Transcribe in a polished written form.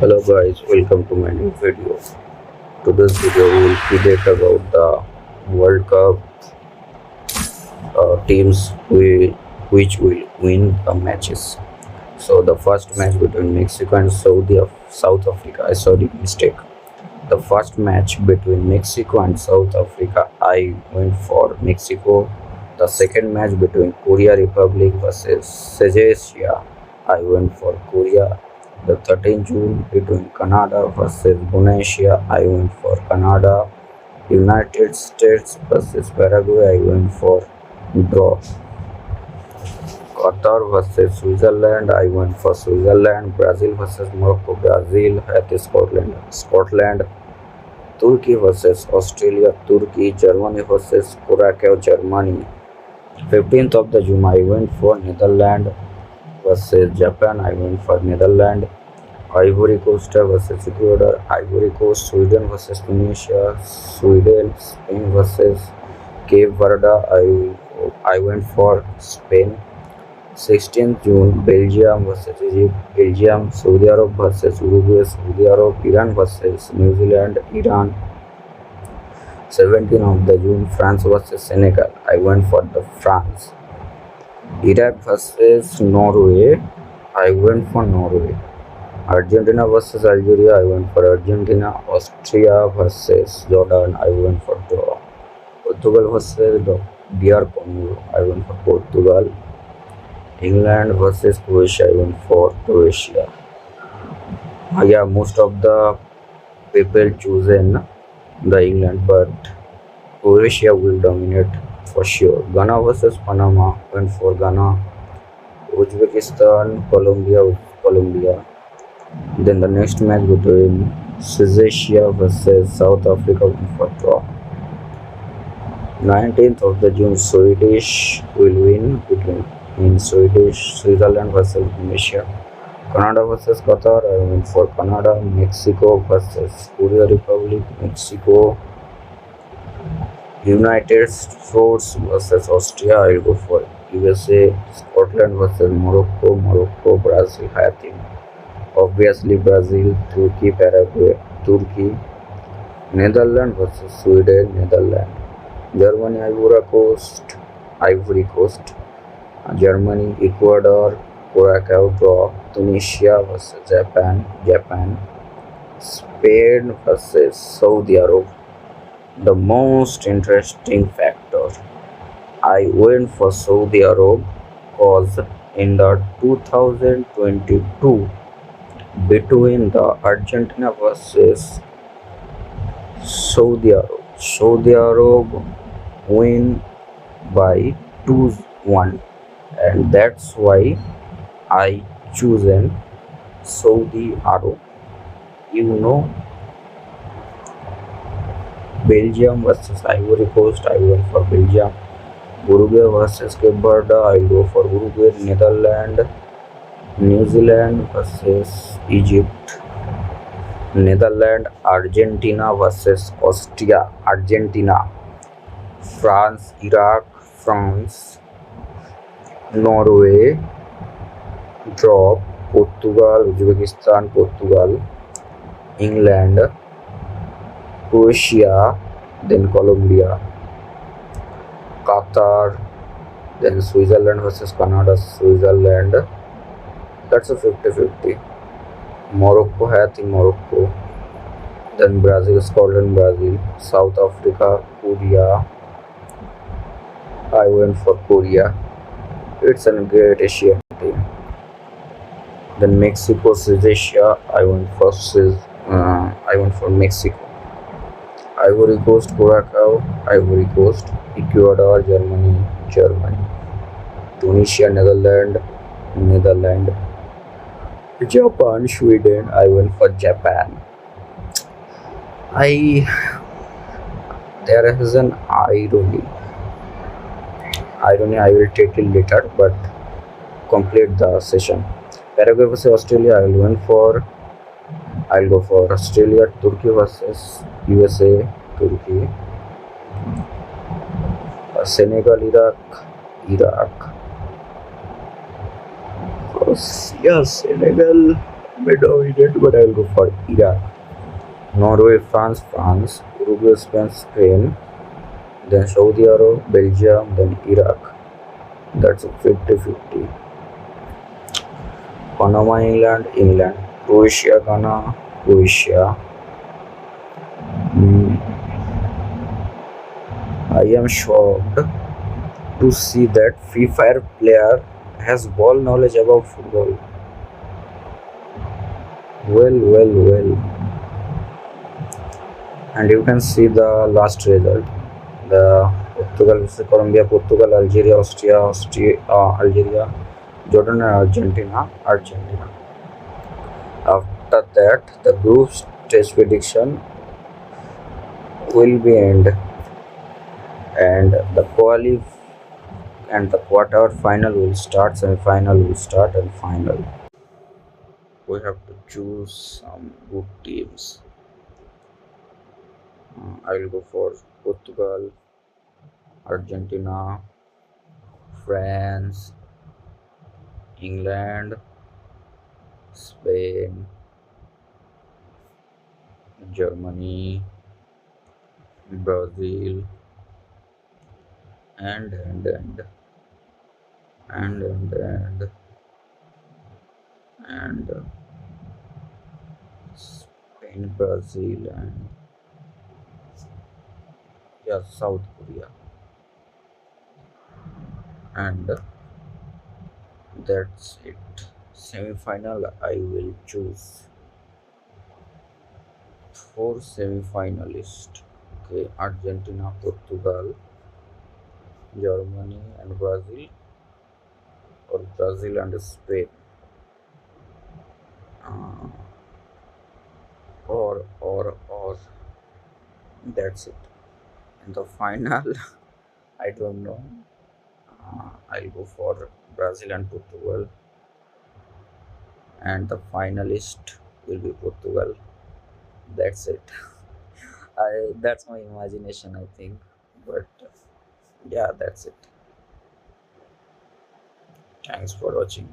Hello guys, welcome to my new video. Today's video we will debate about the World Cup teams which will win the matches. So the first match between Mexico and South Africa. Sorry, mistake. The first match between Mexico and South Africa, I went for Mexico. The second match between Korea Republic versus Czechia, I went for Korea. The 13th June between Canada versus Indonesia, I went for Canada. United States versus Paraguay, I went for draw. Qatar versus Switzerland, I went for Switzerland. Brazil versus Morocco, Brazil. Scotland. Turkey versus Australia, Turkey. Germany versus Curacao, Germany. 15th of the June, I went for Netherlands versus Japan, I went for Netherlands. Ivory Coast versus Ecuador, Ivory Coast. Sweden versus Tunisia, Sweden. Spain versus Cape Verde, I went for Spain. 16th June, Belgium versus Egypt, Belgium. Saudi Arab versus Uruguay, Saudi Arab. Iran versus New Zealand, Iran. 17th of the June, France versus Senegal, I went for the France. Iraq versus Norway, I went for Norway. Argentina versus Algeria, I went for Argentina. Austria versus Jordan, I went for draw. Portugal versus DR Congo, I went for Portugal. England versus Croatia, I went for Croatia. Yeah, most of the people chosen the England, but Croatia will dominate for sure. Ghana versus Panama, went for Ghana. Uzbekistan, Colombia. Then the next match between Czechia versus South Africa, went for draw. 19th of the June, Swedish will win in Swedish. Switzerland versus Indonesia. Canada versus Qatar, I went for Canada. Mexico versus Korea Republic, Mexico. United States versus Austria, I'll go for USA. Scotland versus Morocco, Brazil, I think. Obviously Brazil. Turkey, Paraguay, Turkey. Netherlands versus Sweden, Netherlands. Germany, Ivory Coast. Germany, Ecuador, Curacao, draw. Tunisia versus Japan. Spain versus Saudi Arab. The most interesting factor, I went for Saudi Arab because in the 2022 between the Argentina versus Saudi Arab win by 2-1, and that's why I chosen Saudi Arab. You know, Belgium versus Ivory Coast, I went for Belgium. Uruguay versus Cape Verde, I'll go for Uruguay. Netherlands. New Zealand versus Egypt. Netherlands. Argentina versus Austria, Argentina. France, Iraq, France. Norway, draw. Portugal, Uzbekistan, Portugal. England, Croatia, then Colombia. Qatar, then Switzerland versus Canada, Switzerland. That's a 50-50. Morocco है थी Morocco. Then Brazil, Scotland, Brazil. South Africa, Korea. I went for Korea. It's a great Asian team. Then Mexico, Czechia. I went for Mexico. Ivory Coast, Curacao, Ivory Coast. Ecuador, Germany. Tunisia, Netherlands. Japan, Sweden, I went for Japan. There is an irony. I will take it later, but complete the session. Paraguay versus Australia, I'll go for Australia. Turkey versus USA, Turkey. Senegal, Iraq. Yes, Senegal Bit dominant, but I'll go for Iraq. Norway, France, Uruguay, Spain, then Saudi Arabia, Belgium, then Iraq. That's a 50-50. Panama, England, Croatia, Ghana, Croatia. Mm, I am shocked to see that Free Fire player has ball knowledge about football. Well. And you can see the last result. The Portugal versus Colombia, Portugal, Algeria, Algeria, Jordan, and Argentina. After that, the group stage prediction will be end, and the quarter final will start, semi-final will start, and final. We have to choose some good teams. I will go for Portugal, Argentina, France, England, Spain, Germany, Brazil, and and and and and and, and Spain, Brazil, and yeah, South Korea, and that's it. Semi-final, I will choose four semi-finalists. Okay, Argentina, Portugal, Germany, and Brazil, or Brazil and Spain. Uh, or that's it. In the final, I don't know. I'll go for Brazil and Portugal, and the finalist will be Portugal. That's it. That's my imagination, I think. But yeah, that's it. Thanks for watching.